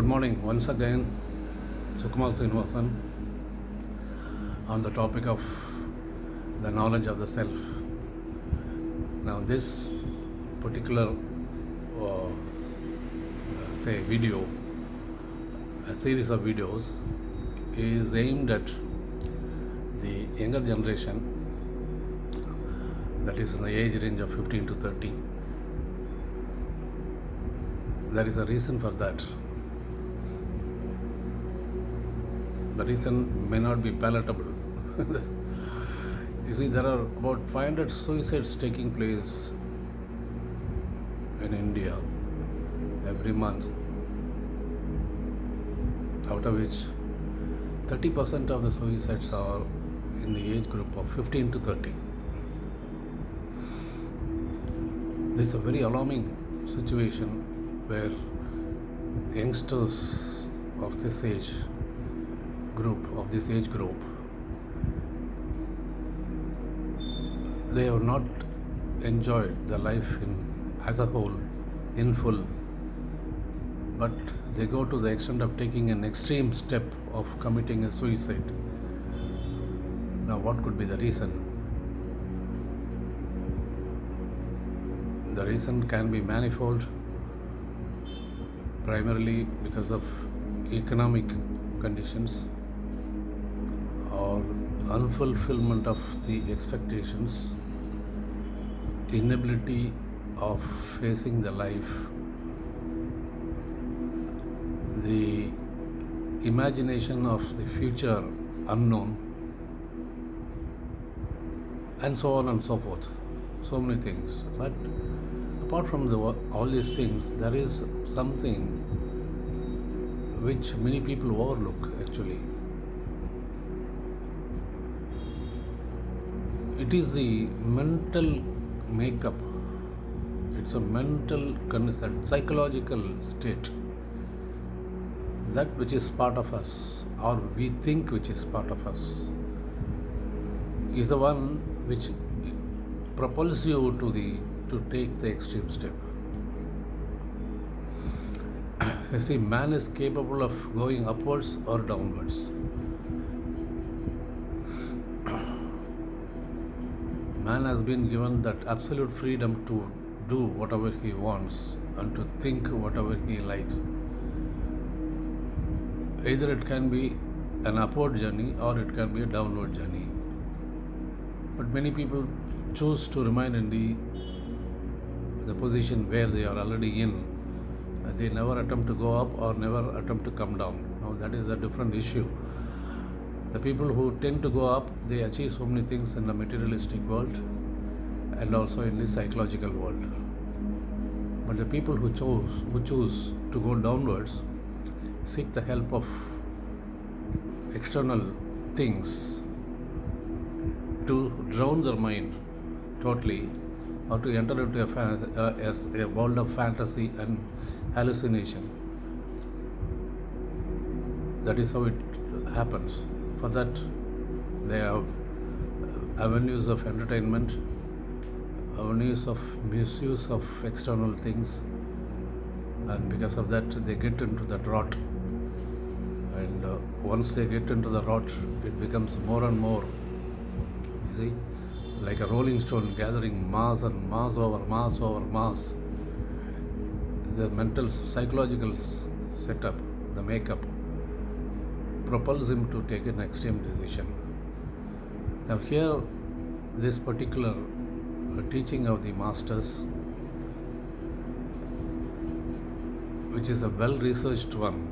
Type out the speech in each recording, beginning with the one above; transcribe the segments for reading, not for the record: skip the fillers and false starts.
Good morning once again, Sukumar Srinivasan, on the topic of the knowledge of the self. Now, this particular video, a series of videos, is aimed at the younger generation, that is in the age range of 15 to 30. There is a reason for that. The reason may not be palatable. You see, there are about 500 suicides taking place in India every month, out of which 30% of the suicides are in the age group of 15 to 30. This is a very alarming situation where youngsters of this age group, they have not enjoyed the life as a whole in full, but they go to the extent of taking an extreme step of committing a suicide. Now, what could be the reason? The reason can be manifold, primarily because of economic conditions or unfulfillment of the expectations, inability of facing the life, the imagination of the future unknown, and so on and so forth. So many things. But apart from all these things, there is something which many people overlook actually. It is the mental makeup. It's a mental, psychological state. That which is part of us, or we think which is part of us, is the one which propels you to take the extreme step. You see, man is capable of going upwards or downwards. Man has been given that absolute freedom to do whatever he wants and to think whatever he likes. Either it can be an upward journey or it can be a downward journey. But many people choose to remain in the position where they are already in. They never attempt to go up or never attempt to come down. Now, that is a different issue. The people who tend to go up, they achieve so many things in the materialistic world and also in the psychological world. But the people who choose to go downwards seek the help of external things to drown their mind totally, or to enter into a world of fantasy and hallucination. That is how it happens. For that, they have avenues of entertainment, avenues of misuse of external things, and because of that, they get into that rot. And once they get into the rot, it becomes more and more, you see, like a rolling stone gathering mass and mass over mass over mass. The mental, psychological setup, the makeup, propels him to take an extreme decision. Now, here, this particular teaching of the masters, which is a well-researched one.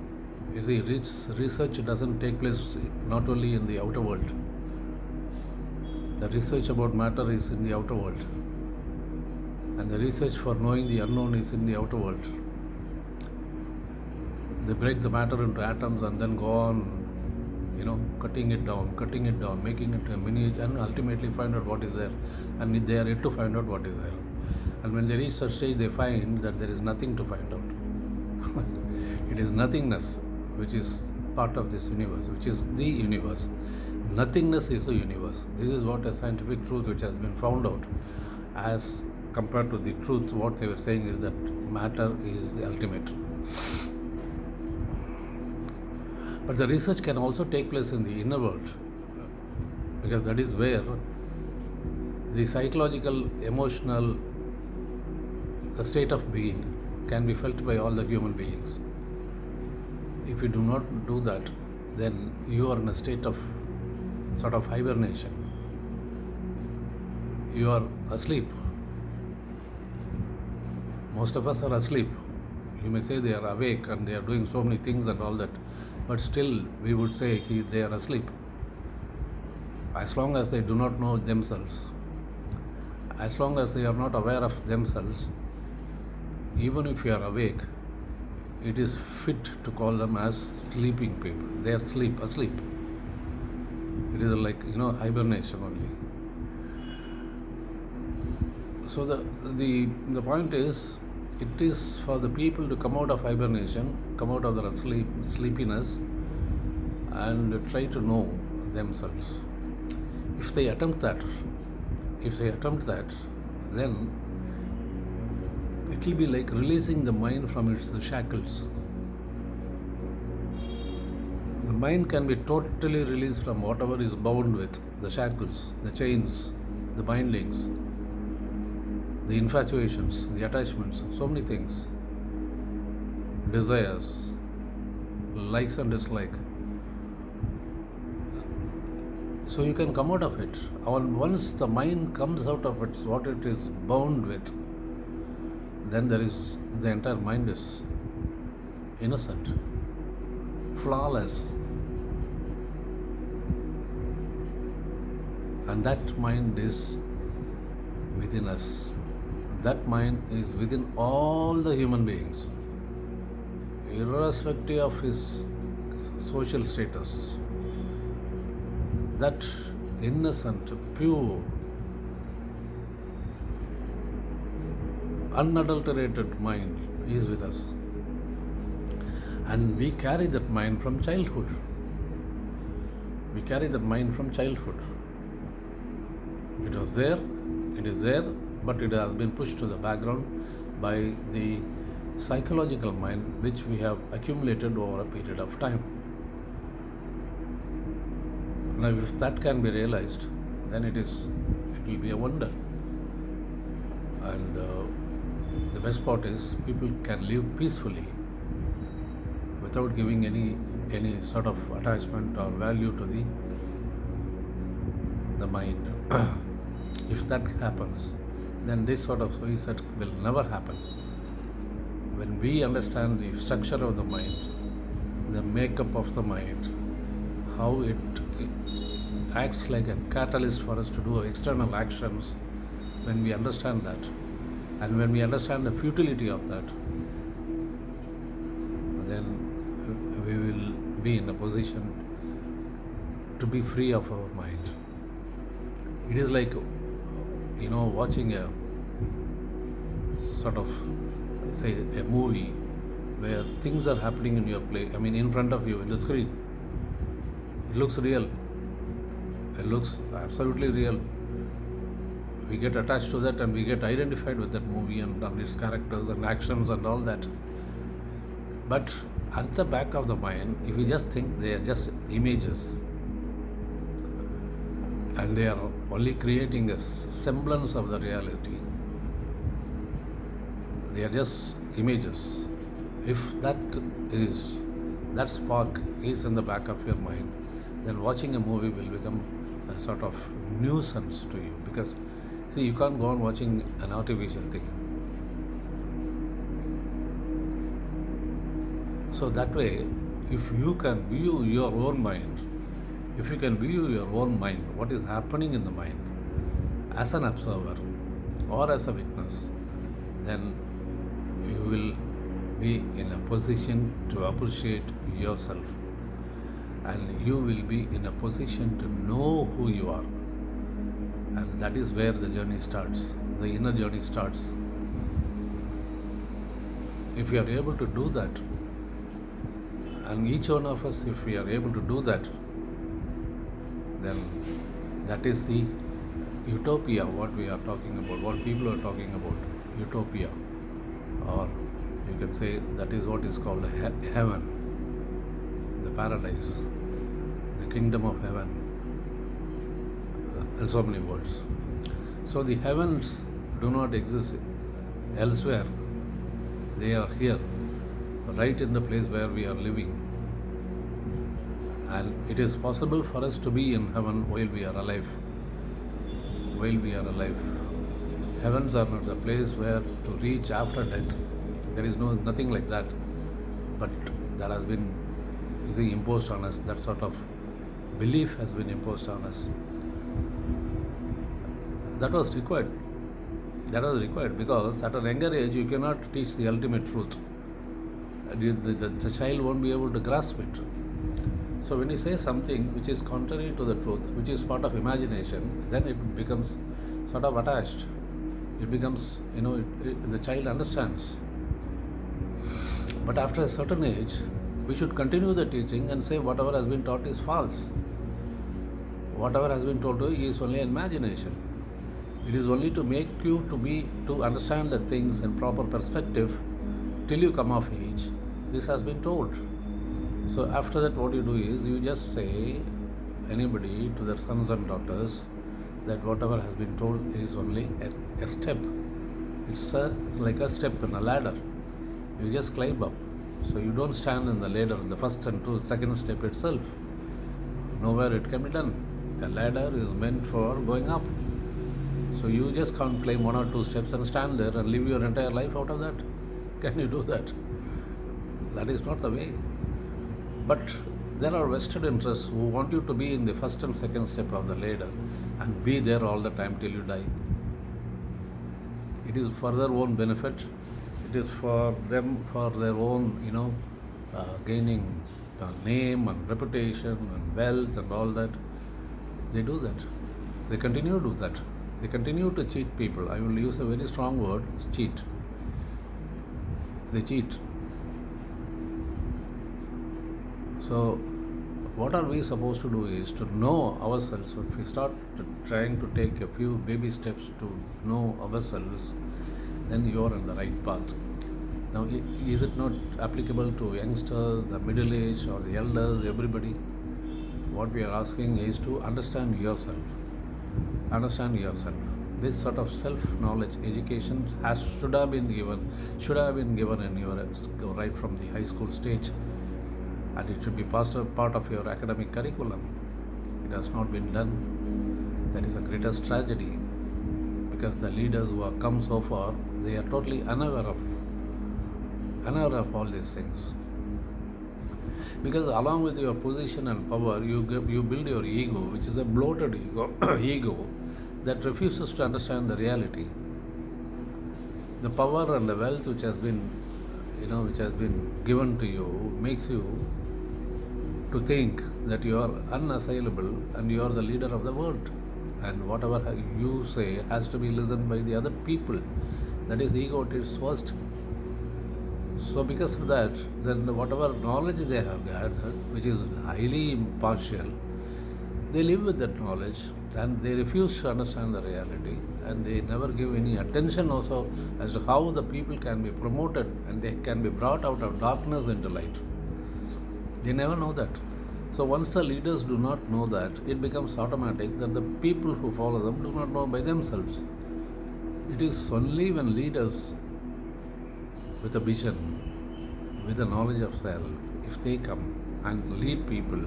You see, research doesn't take place not only in the outer world. The research about matter is in the outer world, and the research for knowing the unknown is in the outer world. They break the matter into atoms and then go on, cutting it down, making it a miniature, and ultimately find out what is there. And they are yet to find out what is there. And when they reach such stage, they find that there is nothing to find out. It is nothingness which is part of this universe, which is the universe. Nothingness is the universe. This is what a scientific truth which has been found out. As compared to the truth, what they were saying is that matter is the ultimate. But the research can also take place in the inner world, because that is where the psychological, emotional, the state of being can be felt by all the human beings. If you do not do that, then you are in a state of sort of hibernation. You are asleep. Most of us are asleep. You may say they are awake and they are doing so many things and all that, but still we would say they are asleep. As long as they do not know themselves, as long as they are not aware of themselves, even if you are awake, it is fit to call them as sleeping people. They are asleep. It is like, hibernation only. So the point is, it is for the people to come out of hibernation, come out of their sleepiness, and try to know themselves. If they attempt that, then it will be like releasing the mind from its shackles. The mind can be totally released from whatever is bound with, the shackles, the chains, the bindings, the infatuations, the attachments, so many things, desires, likes and dislike. So you can come out of it. Once the mind comes out of it, what it is bound with, then the entire mind is innocent, flawless. And that mind is within us. That mind is within all the human beings, irrespective of his social status. That innocent, pure, unadulterated mind is with us. And we carry that mind from childhood. It is there, but it has been pushed to the background by the psychological mind which we have accumulated over a period of time. Now, if that can be realized, then it will be a wonder. And the best part is, people can live peacefully without giving any sort of attachment or value to the mind. If that happens, then this sort of suicide will never happen. When we understand the structure of the mind, the makeup of the mind, how it acts like a catalyst for us to do external actions, when we understand that, and when we understand the futility of that, then we will be in a position to be free of our mind. It is like, watching a sort of, say, a movie where things are happening in front of you in the screen. It looks real. It looks absolutely real. We get attached to that and we get identified with that movie and its characters and actions and all that. But at the back of the mind, if you just think they are just images, and they are only creating a semblance of the reality, they are just images. If that spark is in the back of your mind, then watching a movie will become a sort of nuisance to you, because see, you can't go on watching an artificial thing. So that way, if you can view your own mind, what is happening in the mind, as an observer or as a witness, then you will be in a position to appreciate yourself, and you will be in a position to know who you are. And that is where the journey starts, the inner journey starts. If you are able to do that, and each one of us, if we are able to do that, then that is the utopia, what we are talking about, what people are talking about, utopia. Or you can say that is what is called heaven. The paradise, the kingdom of heaven, and so many words. So the heavens do not exist elsewhere. They are here, right in the place where we are living. And it is possible for us to be in heaven while we are alive. While we are alive. Heavens are not the place where to reach after death. There is nothing like that. But that has been imposed on us. That sort of belief has been imposed on us. That was required. That was required because at a younger age you cannot teach the ultimate truth. The child won't be able to grasp it. So when you say something which is contrary to the truth, which is part of imagination, then it becomes sort of attached. It becomes, the child understands. But after a certain age, we should continue the teaching and say whatever has been taught is false. Whatever has been told to you is only imagination. It is only to make you to understand the things in proper perspective till you come of age. This has been told. So after that, what you do is you just say anybody to their sons and daughters that whatever has been told is only a step. It's like a step in a ladder. You just climb up. So you don't stand in the ladder, the first and second step itself. Nowhere it can be done. A ladder is meant for going up. So you just can't climb one or two steps and stand there and live your entire life out of that. Can you do that? That is not the way. But there are vested interests who want you to be in the first and second step of the ladder and be there all the time till you die. It is for their own benefit. It is for them, for their own, gaining name and reputation and wealth and all that. They do that. They continue to do that. They continue to cheat people. I will use a very strong word, cheat. They cheat. So what are we supposed to do is to know ourselves. So if we start trying to take a few baby steps to know ourselves, then you are on the right path. Now, is it not applicable to youngsters, the middle-aged or the elders, everybody? What we are asking is to understand yourself. Understand yourself. This sort of self-knowledge education should have been given in your right from the high school stage, and it should be part of your academic curriculum. It has not been done. That is the greatest tragedy, because the leaders who have come so far, they are totally unaware of all these things. Because along with your position and power, you build your ego, which is a bloated ego that refuses to understand the reality. The power and the wealth which has been given to you makes you to think that you are unassailable and you are the leader of the world, and whatever you say has to be listened by the other people. That is ego at its worst. So because of that, then whatever knowledge they have got, which is highly impartial, they live with that knowledge and they refuse to understand the reality, and they never give any attention also as to how the people can be promoted and they can be brought out of darkness into light. They never know that. So once the leaders do not know that, it becomes automatic that the people who follow them do not know by themselves. It is only when leaders with a vision, with a knowledge of self, if they come and lead people,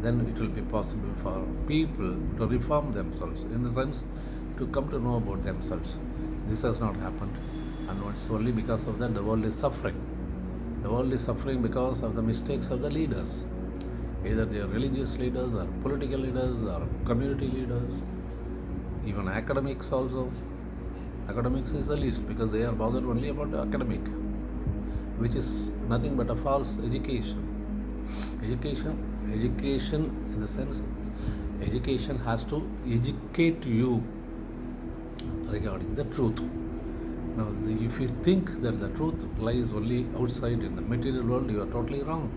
then it will be possible for people to reform themselves, in the sense to come to know about themselves. This has not happened, and it's only because of that the world is suffering. The world is suffering because of the mistakes of the leaders. Either they are religious leaders or political leaders or community leaders, even academics also. Academics is the least, because they are bothered only about the academic, which is nothing but a false education. Education in the sense, education has to educate you regarding the truth. Now, if you think that the truth lies only outside in the material world, you are totally wrong.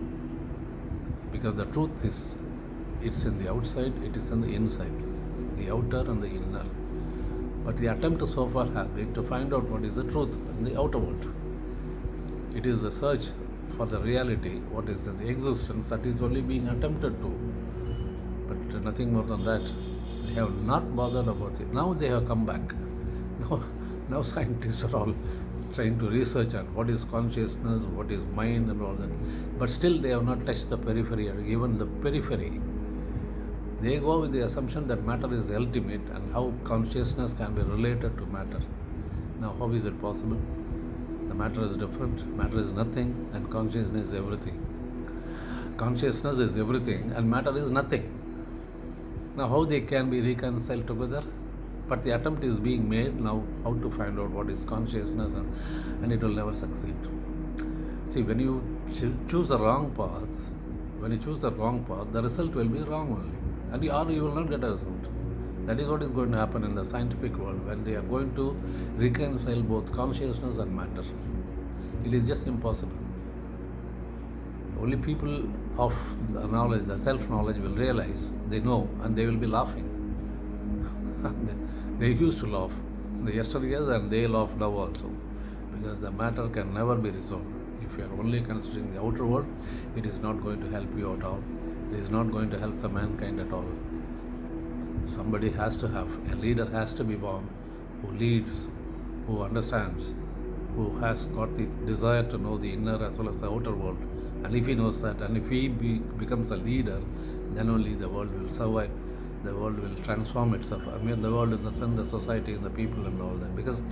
Because the truth it's in the outside, it is in the inside, the outer and the inner. But the attempt so far has been to find out what is the truth in the outer world. It is a search for the reality, what is the existence, that is only being attempted to, but nothing more than that. They have not bothered about it. Now they have come back. Now scientists are all trying to research on what is consciousness, what is mind, and all that. But still, they have not touched the periphery, or even the periphery. They go with the assumption that matter is ultimate and how consciousness can be related to matter. Now, how is it possible? The matter is different, matter is nothing, and consciousness is everything. Consciousness is everything, and matter is nothing. Now, how they can be reconciled together? But the attempt is being made now how to find out what is consciousness, and it will never succeed. See, when you choose the wrong path, the result will be wrong only, and you will not get a result. That is what is going to happen in the scientific world when they are going to reconcile both consciousness and matter. It is just impossible. Only people of the knowledge, the self-knowledge, will realize they know, and they will be laughing. They used to laugh in the yesteryears, and they laugh now also, because the matter can never be resolved. If you are only considering the outer world, it is not going to help you at all. It is not going to help the mankind at all. Somebody has to have, a leader has to be born who leads, who understands, who has got the desire to know the inner as well as the outer world. And if he knows that, and if he becomes a leader, then only the world will survive. The world will transform itself. I mean, the world in the sense, the society and the people and all that. Because,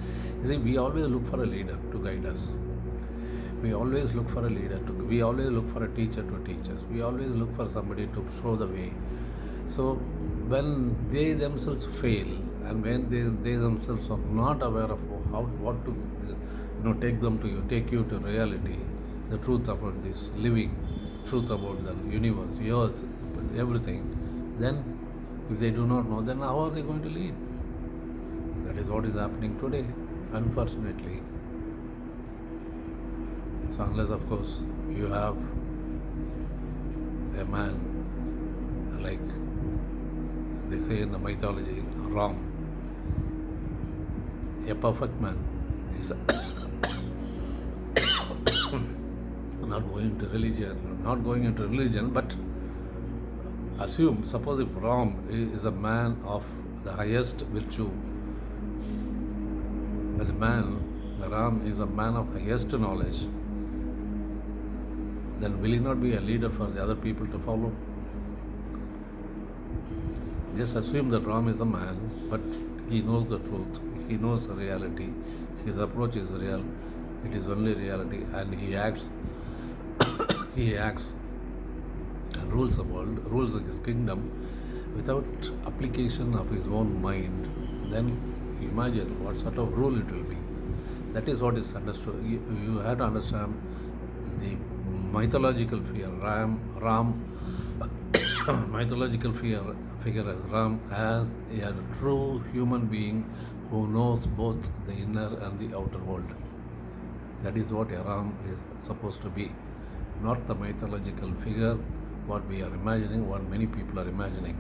you see, we always look for a leader to guide us. We always look for a leader we always look for a teacher to teach us. We always look for somebody to show the way. So, when they themselves fail, and when they themselves are not aware of what to take you to reality, the truth about this living, truth about the universe, the earth, everything, then if they do not know, then how are they going to lead? That is what is happening today, unfortunately. So unless, of course, you have a man like they say in the mythology, Ram, a perfect man, is not going into religion, but suppose if Ram is a man of the highest virtue, Ram is a man of highest knowledge, then will he not be a leader for the other people to follow? Just assume that Ram is a man, but he knows the truth, he knows the reality, his approach is real, it is only reality, and he acts and rules the world, rules his kingdom without application of his own mind. Then imagine what sort of rule it will be. That is what is understood. You have to understand the mythological figure mythological figure as Ram, as a true human being who knows both the inner and the outer world. That is what a Ram is supposed to be, not the mythological figure what we are imagining, what many people are imagining.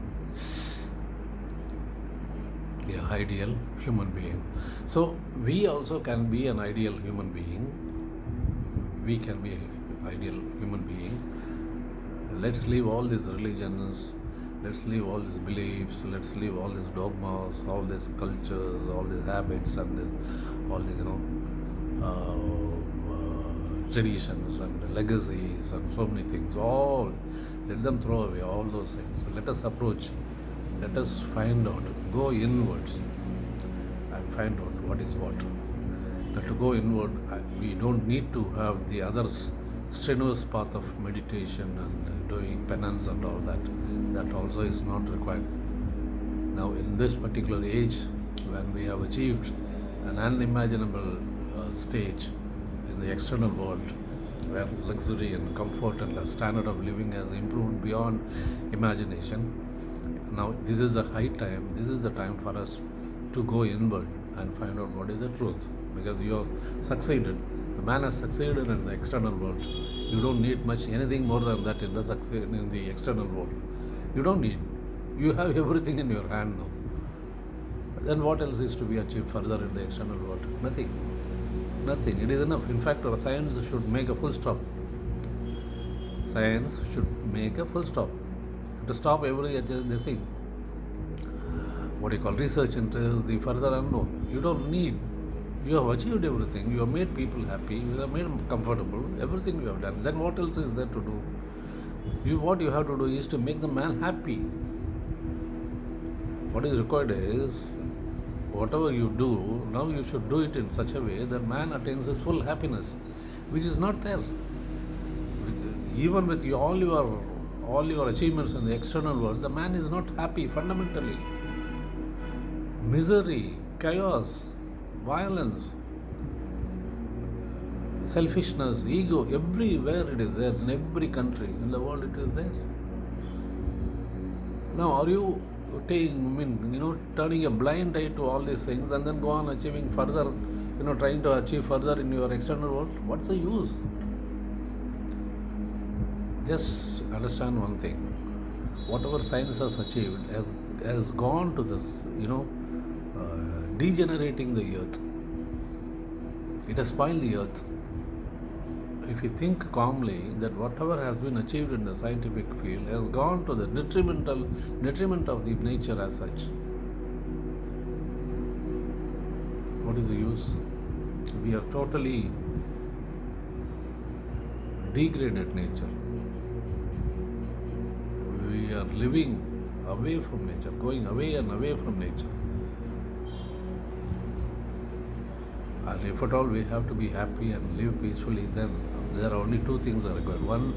The ideal human being. So we also can be an ideal human being. We can be an ideal human being. Let's leave all these religions, let's leave all these beliefs, let's leave all these dogmas, all these cultures, all these habits, and all these traditions and legacies and so many things. All let them throw away all those things. Let us approach. Let us find out. Go inwards and find out what is what. But to go inward, we don't need to have the other strenuous path of meditation and doing penance and all that. That also is not required. Now, in this particular age, when we have achieved an unimaginable stage in the external world, where luxury and comfort and the standard of living has improved beyond imagination, now this is the high time, this is the time for us to go inward and find out what is the truth, because you have succeeded. The man has succeeded in the external world. You don't need much, anything more than that in the external world. You don't need. You have everything in your hand now. Then what else is to be achieved further in the external world? Nothing. It is enough. In fact, our science should make a full stop. Science should make a full stop. To stop every this thing, what do you call, research into the further unknown. You don't need. You have achieved everything. You have made people happy. You have made them comfortable. Everything you have done. Then what else is there to do? What you have to do is to make the man happy. What is required is, whatever you do, now you should do it in such a way that man attains his full happiness, which is not there. Even with all your achievements in the external world, the man is not happy fundamentally. Misery, chaos, violence, selfishness, ego, everywhere it is there. In every country in the world it is there. Now, are you turning a blind eye to all these things and then go on achieving further, trying to achieve further in your external world? What's the use? Just understand one thing. Whatever science has achieved has gone to this, degenerating the earth. It has spoiled the earth. If you think calmly that whatever has been achieved in the scientific field has gone to the detriment of the nature as such, what is the use? We are totally degraded nature. We are living away from nature, going away and away from nature. And if at all we have to be happy and live peacefully, then there are only two things are required. One,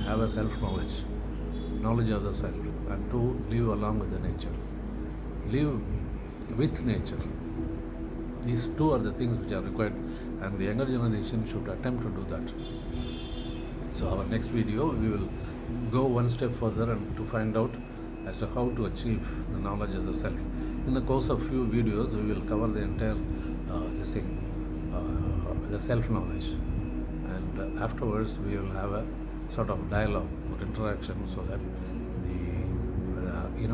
have a self-knowledge, knowledge of the self. And two, live along with the nature. Live with nature. These two are the things which are required, and the younger generation should attempt to do that. So our next video, we will go one step further and to find out as to how to achieve the knowledge of the self. In the course of few videos, we will cover the entire the self-knowledge, and afterwards we will have a sort of dialogue or interaction, so that the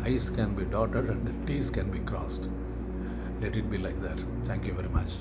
I's can be dotted and the T's can be crossed. Let it be like that. Thank you very much.